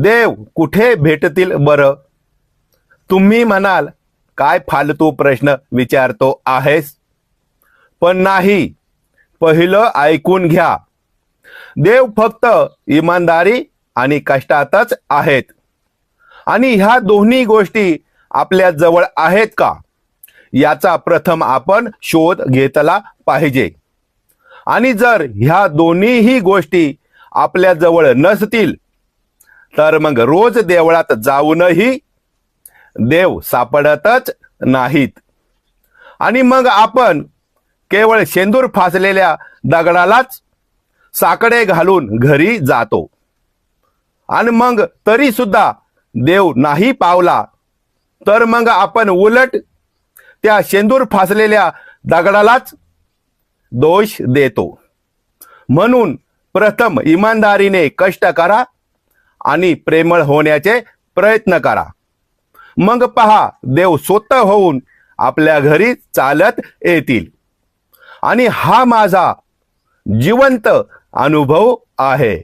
देव कुठे भेटतील बरं? तुम्ही म्हणाल, काय फालतू प्रश्न विचारतो आहेस? पण नाही, पहिलं ऐकून घ्या. देव फक्त इमानदारी आणि कष्टातच आहेत. आणि ह्या दोन्ही गोष्टी आपल्या जवळ आहेत का, याचा प्रथम आपण शोध घेतला पाहिजे. आणि जर ह्या दोन्हीही गोष्टी आपल्या जवळ नसतील, तर मग रोज देवळात जाऊनही देव सापडतच नाहीत. आणि मग आपण केवळ शेंदूर फासलेल्या दगडालाच साकडे घालून घरी जातो. आणि मग तरी सुद्धा देव नाही पावला, तर मग आपण उलट त्या शेंदूर फासलेल्या दगडालाच दोष देतो. म्हणून प्रथम इमानदारीने कष्ट करा आणि प्रेमळ होण्याचे प्रयत्न करा. मग पहा, देव स्वतः होऊन आपल्या घरी चालत येतील. आणि हा माझा जिवंत अनुभव आहे.